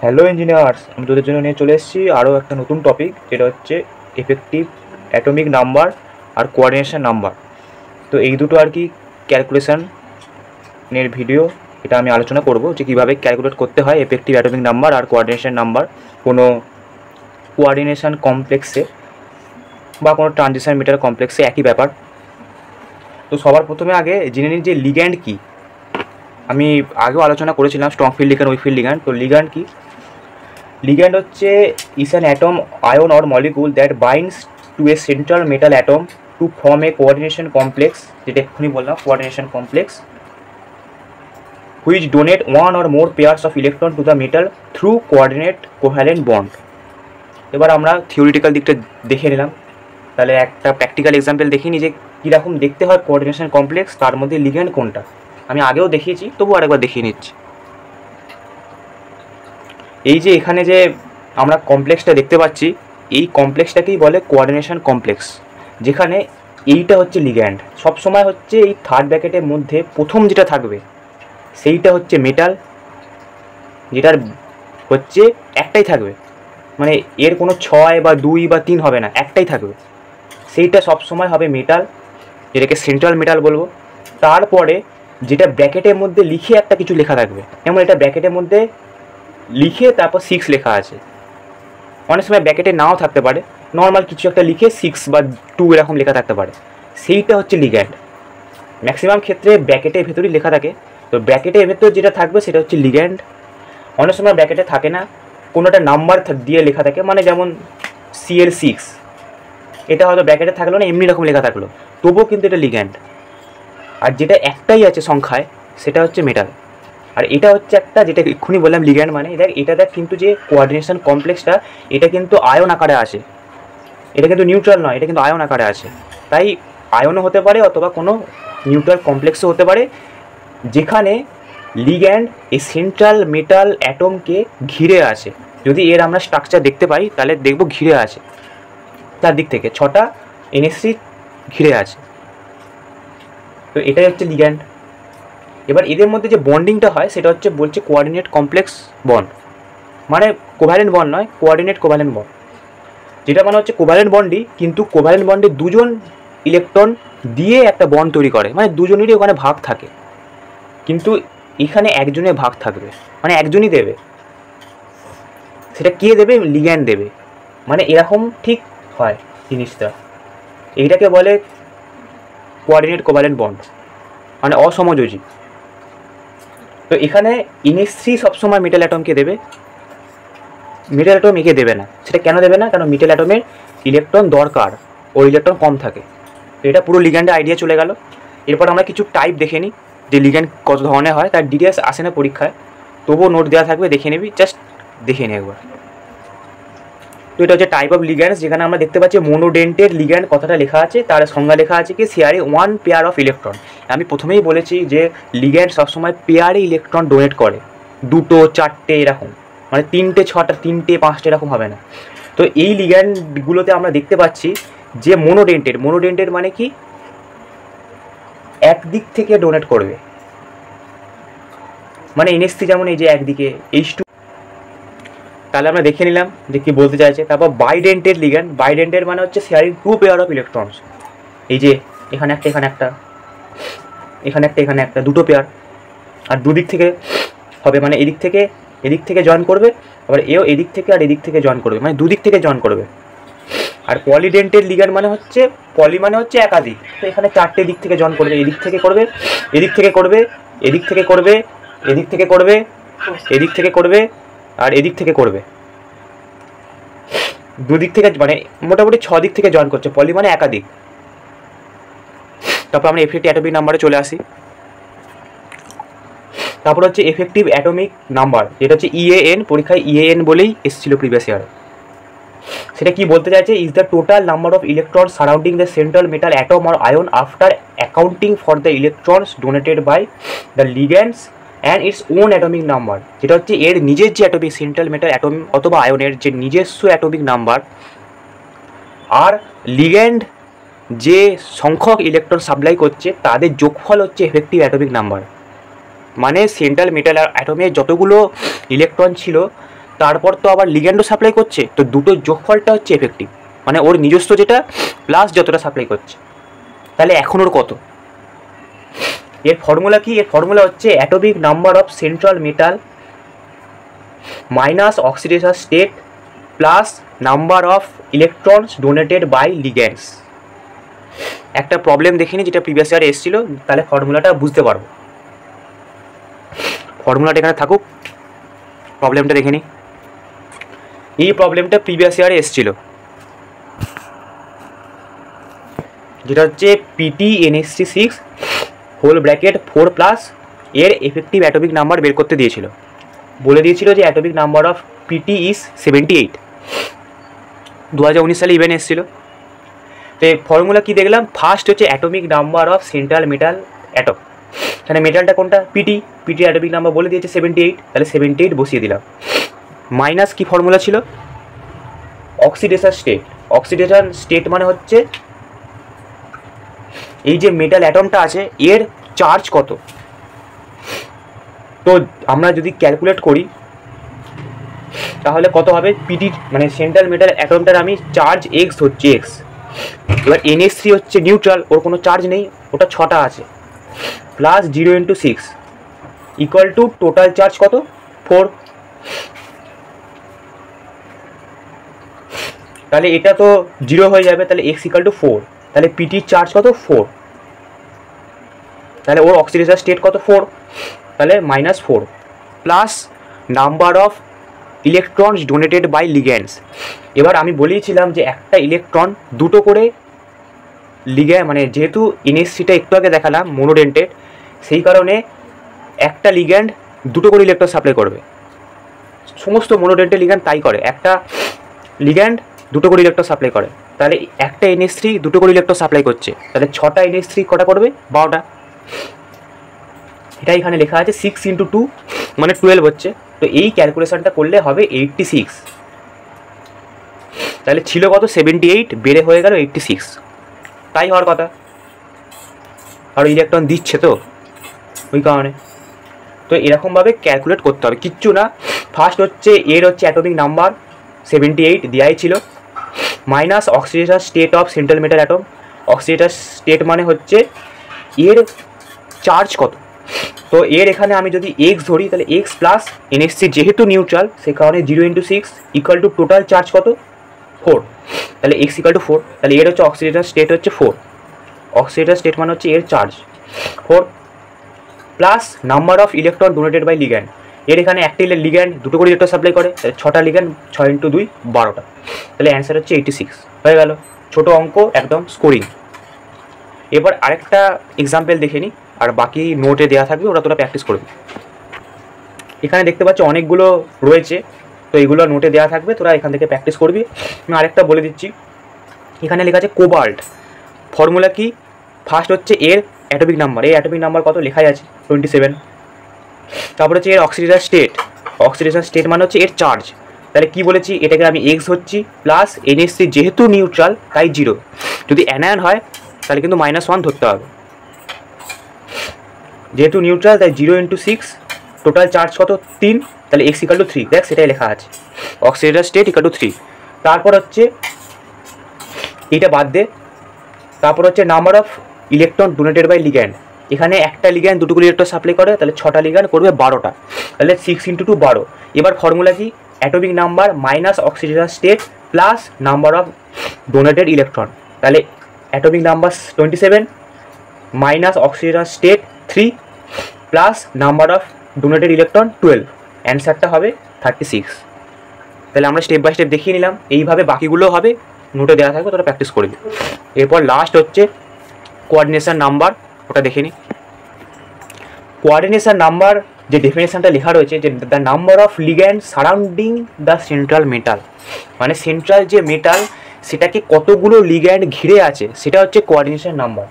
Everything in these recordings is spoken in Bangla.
হ্যালো ইঞ্জিনিয়ার্স, আমি তোদের জন্য নিয়ে চলে এসেছি আরও একটা নতুন টপিক, যেটা হচ্ছে এফেক্টিভ অ্যাটমিক নাম্বার আর কোঅর্ডিনেশন নাম্বার। তো এই দুটো আর কি ক্যালকুলেশনের ভিডিও, এটা আমি আলোচনা করব যে কীভাবে ক্যালকুলেট করতে হয় এফেক্টিভ অ্যাটমিক নাম্বার আর কোঅর্ডিনেশন নাম্বার কোনো কোঅর্ডিনেশন কমপ্লেক্সে বা কোনো ট্রানজিশন মিটার কমপ্লেক্সে, একই ব্যাপার। তো সবার প্রথমে আগে জেনে নিন যে লিগ্যান্ড কী। আমি আগেও আলোচনা করেছিলাম strong field ligand, week field ligand. তো লিগ্যান্ড কী? Ligand হচ্ছে is an atom, ion or molecule that binds to a central metal atom to form a coordination complex, যেটা এক্ষুনি বললাম coordination complex, which donate one or more pairs of electron to the metal through coordinate covalent bond। এবার আমরা থিওরিটিক্যাল দিকটা দেখে নিলাম, তাহলে একটা প্র্যাকটিক্যাল এক্সাম্পল দেখিনি যে কীরকম দেখতে হয় কোঅর্ডিনেশন কমপ্লেক্স, তার মধ্যে লিগ্যান্ড কোনটা। আমি আগেও দেখিয়েছি, তবু আরেকবার দেখিয়ে নিচ্ছি। এই যে এখানে যে আমরা কমপ্লেক্সটা দেখতে পাচ্ছি, এই কমপ্লেক্সটাকেই বলে কোঅর্ডিনেশন কমপ্লেক্স, যেখানে এইটা হচ্ছে লিগ্যান্ড। সবসময় হচ্ছে এই থার্ড ব্র্যাকেটের মধ্যে প্রথম যেটা থাকবে সেইটা হচ্ছে মেটাল, যেটার হচ্ছে একটাই থাকবে, মানে এর কোনো 6 বা 2 বা 3 হবে না, একটাই থাকবে। সেইটা সবসময় হবে মেটাল, যেটাকে সেন্ট্রাল মেটাল বলবো। তারপরে যেটা ব্র্যাকেটের মধ্যে লিখে একটা কিছু লেখা থাকবে, যেমন এটা ব্র্যাকেটের মধ্যে লিখে তারপর 6 লেখা আছে, অনেক সময় ব্র্যাকেটে নাও থাকতে পারে, নর্মাল কিছু একটা লিখে 6 বা 2 এরকম লেখা থাকতে পারে, সেইটা হচ্ছে লিগ্যান্ড। ম্যাক্সিমাম ক্ষেত্রে ব্র্যাকেটের ভেতরেই লেখা থাকে, তো ব্র্যাকেটের ভেতর যেটা থাকবে সেটা হচ্ছে লিগ্যান্ড। অনেক সময় ব্র্যাকেটে থাকে না, কোনো একটা নাম্বার দিয়ে লেখা থাকে, মানে যেমন Cl6, এটা হয়তো ব্র্যাকেটে থাকলো না, এমনি রকম লেখা থাকলো, তবুও কিন্তু এটা লিগ্যান্ড। আর যেটা একটাই আছে সংখ্যায়, সেটা হচ্ছে মেটাল। আর এটা হচ্ছে একটা, যেটা এক্ষুনি বললাম লিগ্যান্ড, মানে এটা দেখ কিন্তু যে কোঅর্ডিনেশন কমপ্লেক্সটা, এটা কিন্তু আয়ন আকারে আসে, এটা কিন্তু নিউট্রাল নয়, এটা কিন্তু আয়ন আকারে আসে। তাই আয়নও হতে পারে অথবা কোনো নিউট্রাল কমপ্লেক্সও হতে পারে, যেখানে লিগ্যান্ড এই সেন্ট্রাল মেটাল অ্যাটমকে ঘিরে আছে। যদি এর আমরা স্ট্রাকচার দেখতে পাই, তাহলে দেখব ঘিরে আছে, তার দিক থেকে 6টা NH3 ঘিরে আছে। তো এটাই হচ্ছে লিগ্যান্ড। এবার এদের মধ্যে যে বন্ডিংটা হয় সেটা হচ্ছে বলছে কোঅর্ডিনেট কমপ্লেক্স বন্ড, মানে কোভ্যালেন্ট বন্ড নয়, কোঅর্ডিনেট কোভ্যালেন্ট বন্ড, যেটা মানে হচ্ছে কোভ্যালেন্ট বন্ডই, কিন্তু কোভ্যালেন্ট বন্ডে দুজন ইলেকট্রন দিয়ে একটা বন্ড তৈরি করে, মানে দুজনেরই ওখানে ভাগ থাকে, কিন্তু এখানে একজনের ভাগ থাকবে, মানে একজনই দেবে। সেটা কে দেবে? লিগ্যান্ড দেবে। মানে এরকম ঠিক হয় জিনিসটা, এইটাকে বলে কোঅর্ডিনেট কোভ্যালেন্ট বন্ড, মানে অসমযোজী। তো এখানে NH3 সবসময় মেটাল অ্যাটমকে দেবে, মেটাল অ্যাটম একে দেবে না। সেটা কেন দেবে না? কারণ মেটাল অ্যাটমের ইলেকট্রন দরকার, ওর ইলেকট্রন কম থাকে। তো এটা পুরো লিগ্যান্ডের আইডিয়া চলে গেল। এরপর আমরা কিছু টাইপ দেখে নিই, যে লিগ্যান্ড কত ধরনের হয়, তার ডিটেলস আসে না পরীক্ষায়, তবুও নোট দেওয়া থাকবে, দেখে নিবি, জাস্ট দেখে নি একবার। তো এটা হচ্ছে টাইপ অফ লিগ্যান্ডস, যেখানে আমরা দেখতে পাচ্ছি মোনোডেন্টেড লিগ্যান্ড কথাটা লেখা আছে, তার সংজ্ঞা লেখা আছে কি শেয়ারিং 1 পেয়ার অফ ইলেকট্রন। আমি প্রথমেই বলেছি যে লিগ্যান্ড সবসময় পেয়ারে ইলেকট্রন ডোনেট করে, 2, 4 এরকম, মানে 3, 6, 3, 5 এরকম হবে না। তো এই লিগ্যান্ডগুলোতে আমরা দেখতে পাচ্ছি যে মোনোডেন্টেড মানে কি, একদিক থেকে ডোনেট করবে, মানে NH3 যেমন এই যে একদিকে H2, তাহলে আমরা দেখে নিলাম যে কী বলতে চাইছে। তারপর বাইডেন্টেড লিগ্যান্ড, বাইডেন্টেড মানে হচ্ছে শেয়ারিং 2 পেয়ার অফ ইলেকট্রনস, এই যে এখানে একটা, এখানে একটা, এখানে একটা, এখানে একটা, 2টো পেয়ার, আর দুদিক থেকে হবে, মানে এদিক থেকে জয়েন করবে, আবার এও এদিক থেকে আর এদিক থেকে জয়েন করবে, মানে দুদিক থেকে জয়েন করবে। আর পলিডেন্টেড লিগ্যান্ড মানে হচ্ছে, পলি মানে হচ্ছে একাধিক, তো এখানে 4টে দিক থেকে জয়েন করবে, এদিক থেকে করবে, এদিক থেকে করবে, এদিক থেকে করবে, এদিক থেকে করবে, এদিক থেকে করবে, আর এদিক থেকে করবে, দুদিক থেকে, মানে মোটামুটি 6 দিক থেকে জয়েন করছে, পলি মানে একাধিক। তারপর আমরা এফেক্টিভ অ্যাটমিক নাম্বারে চলে আসি। তারপর হচ্ছে এফেক্টিভ অ্যাটমিক নাম্বার, যেটা হচ্ছে EAN, পরীক্ষায় EAN বলেই এসেছিল প্রিভিয়াস ইয়ারে। সেটা কি বলতে চাইছে? Is the total number of electron surrounding the central metal atom or ion after accounting for the electrons donated by the ligands and its own atomic number, যেটা হচ্ছে এর নিজের যে অ্যাটমিক সেন্ট্রাল মেটাল অ্যাটম অথবা আয়নের যে নিজস্ব অ্যাটমিক নাম্বার, আর লিগ্যান্ড যে সংখ্যক ইলেকট্রন সাপ্লাই করছে তাদের যোগফল হচ্ছে এফেক্টিভ অ্যাটমিক নাম্বার। মানে সেন্ট্রাল মেটাল অ্যাটমে যতগুলো ইলেকট্রন ছিল তারপর তো আবার লিগ্যান্ডও সাপ্লাই করছে, তো দুটো যোগফলটা হচ্ছে এফেক্টিভ, মানে ওর নিজস্ব যেটা প্লাস যতটা সাপ্লাই করছে। তাহলে এখন ওর কত? এর ফর্মুলা কি? এর ফর্মুলা হচ্ছে atomic number of central metal minus oxidation state plus number of electrons donated by ligands. একটা প্রবলেম দেখিনি যেটা প্রিভিয়াস ইয়ারে এসেছিল, তাহলে ফর্মুলাটা বুঝতে পারবো। ফর্মুলাটা এখানে থাকুক, প্রবলেমটা দেখে নিই। এই প্রবলেমটা প্রিভিয়াস ইয়ারে এসেছিল, যেটা হচ্ছে PtNH3 হোল ব্র্যাকেট 4+ এর এফেক্টিভ অ্যাটমিক নাম্বার বের করতে দিয়েছিল। বলে দিয়েছিল যে atomic number of PT is 78। 2019 সালে ইভেন্ট এসেছিল। তো ফর্মুলা কি দেখলাম? ফার্স্ট হচ্ছে atomic number of central metal atom. তাহলে মেটালটা কোনটা? পিটি অ্যাটমিক নাম্বার বলে দিয়েছে 78, তাহলে 78 বসিয়ে দিলাম। মাইনাস কি ফর্মুলা ছিল? Oxidation state. অক্সিডেশন স্টেট মানে হচ্ছে এই যে মেটাল অ্যাটমটা আছে এর চার্জ কত। তো আমরা যদি ক্যালকুলেট করি তাহলে কত হবে? পিটি মানে সেন্ট্রাল মেটাল অ্যাটমটার আমি চার্জ এক্স হচ্ছে এক্স। এবার NH3 হচ্ছে নিউট্রাল, ওর কোনো চার্জ নেই, ওটা 6টা আছে, plus 0 × 6 equal to total charge কত? 4। তাহলে এটা তো 0 হয়ে যাবে, তাহলে x = 4। তাহলে পিটির চার্জ কত? 4। তাহলে ওর অক্সিডেশন স্টেট কত? 4। তাহলে -4 plus number of electrons donated by ligands. এবার আমি বলেছিলাম যে একটা ইলেকট্রন দুটো করে লিগ্যান্ড, মানে যেহেতু NH3টা একটু আগে দেখালাম মোনোডেন্টেড, সেই কারণে একটা লিগ্যান্ড দুটো করে ইলেকট্রন সাপ্লাই করবে। সমস্ত মোনোডেন্টেড লিগ্যান্ড তাই করে, একটা লিগ্যান্ড দুটো করে ইলেকট্রন সাপ্লাই করে। তাহলে একটা NH3 দুটো করে ইলেকট্রন সাপ্লাই করছে, তাহলে 6টা NH3 কটা করবে? 12টা। এটা এখানে লেখা আছে 6 × 2 মানে 12 হচ্ছে। তো এই ক্যালকুলেশনটা করলে হবে 86। তাহলে ছিল কত? 78, বেড়ে হয়ে গেল 86। তাই হওয়ার কথা, আর ইলেকট্রন দিচ্ছে তো ওই কারণে। তো এরকমভাবে ক্যালকুলেট করতে হবে, কিচ্ছু না। ফার্স্ট হচ্ছে এর হচ্ছে অ্যাটমিক নাম্বার 78 দেওয়াই ছিল, minus oxidation state of central metal atom. Oxidation state মানে হচ্ছে এর চার্জ কত। তো এর এখানে আমি যদি এক্স ধরি তাহলে এক্স প্লাস NH3 যেহেতু নিউট্রাল সে কারণে 0 × 6 ইকুয়াল টু টোটাল চার্জ কত? 4। তাহলে x = 4। তাহলে এর হচ্ছে অক্সিডেশন স্টেট হচ্ছে 4। অক্সিডেশন স্টেট মানে হচ্ছে এর charge 4 plus number of electron donated by ligand. এর এখানে একটা লিগ্যান্ড দুটো করে ইলেকট্রন সাপ্লাই করে, তাহলে 6টা লিগ্যান্ড, 6 × 2 12টা। তাহলে অ্যান্সার হচ্ছে 86 হয়ে গেল। ছোট অঙ্ক, একদম স্কোরিং। এবার আরেকটা এক্সাম্পল দেখে নিই, আর বাকি নোটে দেওয়া থাকবে, ওরা তোরা প্র্যাকটিস করবি। এখানে দেখতে পাচ্ছ অনেকগুলো রয়েছে, তো এগুলো নোটে দেওয়া থাকবে, তোরা এখান থেকে প্র্যাকটিস করবি। আমি আরেকটা বলে দিচ্ছি, এখানে লেখা আছে কোবাল্ট। ফর্মুলা কি? ফার্স্ট হচ্ছে এর অ্যাটমিক নাম্বার, এই অ্যাটমিক নাম্বার কত লেখাই আছে 27। তারপর হচ্ছে এর অক্সিডেশন স্টেট। অক্সিডেশন স্টেট মানে হচ্ছে এর চার্জ। তাহলে কি বলেছি? এটাকে আমি এক্স হচ্ছি, প্লাস NH3 যেহেতু নিউট্রাল তাই 0, যদি অ্যানায়ন হয় তাহলে কিন্তু -1 ধরতে হবে। যেহেতু নিউট্রাল তাই 0 × 6 টোটাল চার্জ কত? 3। তাহলে x = 3। দেখ সেটাই লেখা আছে, অক্সিডেশন স্টেট = 3। তারপর হচ্ছে এটা বাদ দে, তারপর হচ্ছে number of electron donated by ligand. এখানে একটা লিগ্যান্ড দুটো করে ইলেকট্রন সাপ্লাই করে, তাহলে 6টা লিগ্যান্ড করবে 12টা, তাহলে 6 × 2 12। এবার ফর্মুলা কি? Atomic number minus oxidation state plus number of donated electron. তাহলে atomic number 27 minus oxidation state 3 plus number of donated electron 12, অ্যান্সারটা হবে 36। তাহলে আমরা স্টেপ বাই স্টেপ দেখিয়ে নিলাম, এইভাবে বাকিগুলো হবে, নোটে দেওয়া থাকবে, তোরা প্র্যাকটিস করবি। এরপর লাস্ট হচ্ছে কোঅর্ডিনেশন নাম্বার, ওটা দেখে নিই। কোঅর্ডিনেশন নাম্বার যে ডেফিনেশনটা লেখা রয়েছে যে the number of ligand surrounding the central metal, মানে সেন্ট্রাল যে মেটাল সেটাকে কতগুলো লিগ্যান্ড ঘিরে আছে সেটা হচ্ছে কোঅর্ডিনেশন নাম্বার।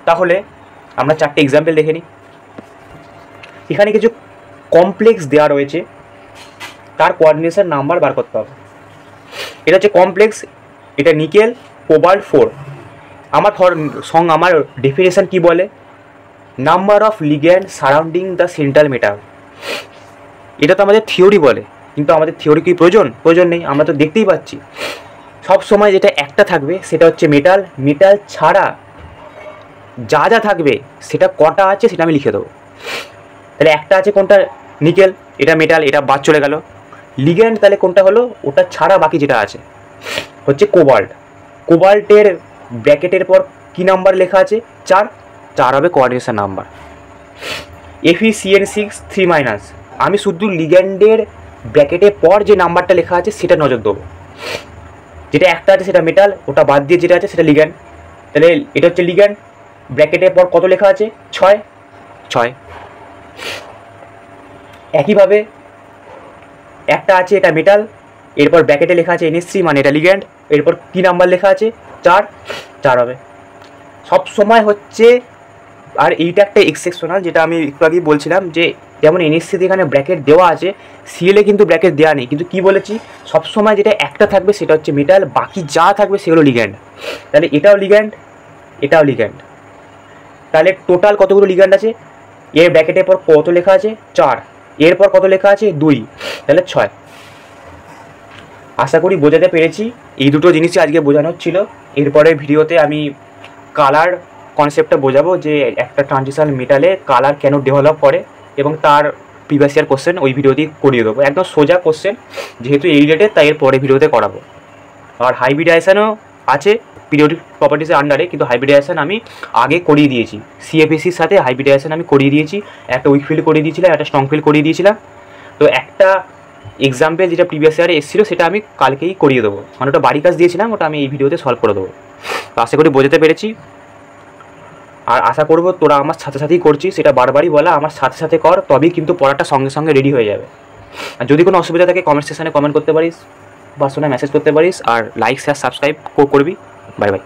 তাহলে আমরা 4টে এক্সাম্পল দেখে নিই। এখানে কিছু কমপ্লেক্স দেওয়া রয়েছে, তার কোঅর্ডিনেশন নাম্বার বার করতে হবে। এটা হচ্ছে কমপ্লেক্স, এটা নিকেল কোবাল্ট 4। আমার ডেফিনেশন কি বলে? Number of ligand surrounding the central metal. এটা তো আমাদের থিওরি বলে, কিন্তু আমাদের থিওরি কি প্রয়োজন নেই, আমরা তো দেখতেই পাচ্ছি। সব সময় যেটা একটা থাকবে সেটা হচ্ছে মেটাল। মেটাল ছাড়া যা যা থাকবে সেটা কটা আছে সেটা আমি লিখে দেবো। তাহলে একটা আছে কোনটা, নিকেল, এটা মেটাল, এটা বাদ চলে গেল। লিগ্যান্ড তাহলে কোনটা হলো, ওটা ছাড়া বাকি যেটা আছে হচ্ছে কোবাল্ট। কোবাল্টের ব্র্যাকেটের পর কি নাম্বার লেখা আছে, 4 হবে কোঅর্ডিনেশন নাম্বার। FeCN6 3-, আমি শুধু লিগ্যান্ডের ব্র্যাকেটের পর যে নাম্বারটা লেখা আছে সেটা নজর দেবো। যেটা একটা আছে সেটা মেটাল, ওটা বাদ দিয়ে যেটা আছে সেটা লিগ্যান্ড। তাহলে এটা হচ্ছে লিগ্যান্ড, ব্র্যাকেটের পর কত লেখা আছে, 6। একইভাবে একটা আছে এটা মেটাল, এরপর ব্র্যাকেটে লেখা আছে NH3 মানে এটা লিগ্যান্ড, এরপর কি নাম্বার লেখা আছে, 4 হবে সব সময় হচ্ছে। আর এইটা একটা এক্সেপশনাল, যেটা আমি একটু আগেই বলছিলাম যে যেমন NH3 এখানে ব্র্যাকেট দেওয়া আছে, CL কিন্তু ব্র্যাকেট দেওয়া নেই, কিন্তু কি বলেছি সবসময় যেটা একটা থাকবে সেটা হচ্ছে মেটাল, বাকি যা থাকবে সেগুলো লিগ্যান্ড। তাহলে এটাও লিগ্যান্ড, এটাও লিগ্যান্ড। তাহলে টোটাল কতগুলো লিগ্যান্ড আছে, এর ব্র্যাকেটের পর কত লেখা আছে, 4, এরপর কত লেখা আছে, 2, তাহলে 6। আশা করি বোঝাতে পেরেছি। এই দুটো জিনিসই আজকে বোঝানোর ছিল। এরপরের ভিডিওতে আমি কালার কনসেপ্টটা বোঝাবো, যে একটা ট্রানজিশন মেটালে কালার কেন ডেভেলপ করে, এবং তার প্রিভিয়াস ইয়ার কোশ্চেন ওই ভিডিওতেই করিয়ে দেবো, একদম সোজা কোশ্চেন, যেহেতু এই রিলেটেড তাই এর পরে ভিডিওতে করাবো। আর হাইব্রিডাইজেশনও আছে পিরিয়ডিক প্রপার্টিসের আন্ডারে, কিন্তু হাইব্রিডাইজেশন আমি আগে করিয়ে দিয়েছি, CFSCর সাথে হাইব্রিডাইজেশন আমি করিয়ে দিয়েছি, একটা উইক ফিল্ড করিয়ে দিয়েছিলাম, একটা স্ট্রং ফিল্ড করিয়ে দিয়েছিলাম। তো একটা এক্সাম্পল যেটা প্রিভিয়াস ইয়ারে এসেছিলো সেটা আমি কালকেই করিয়ে দেবো, মানে ওটা বাড়ি কাজ দিয়েছিলাম, ওটা আমি এই ভিডিওতে সলভ করে দেবো। তো আশা করি বোঝাতে পেরেছি। আর আশা করবো তোরা আমার সাথে সাথেই করছিস, সেটা বারবারই বলা, আমার সাথে সাথে কর, তবেই কিন্তু পড়াটা সঙ্গে সঙ্গে রেডি হয়ে যাবে। আর যদি কোনো অসুবিধা থাকে কমেন্ট সেকশনে কমেন্ট করতে পারিস, পার্সোনাল মেসেজ করতে পারিস, আর লাইক শেয়ার সাবস্ক্রাইব করবি। Bye bye.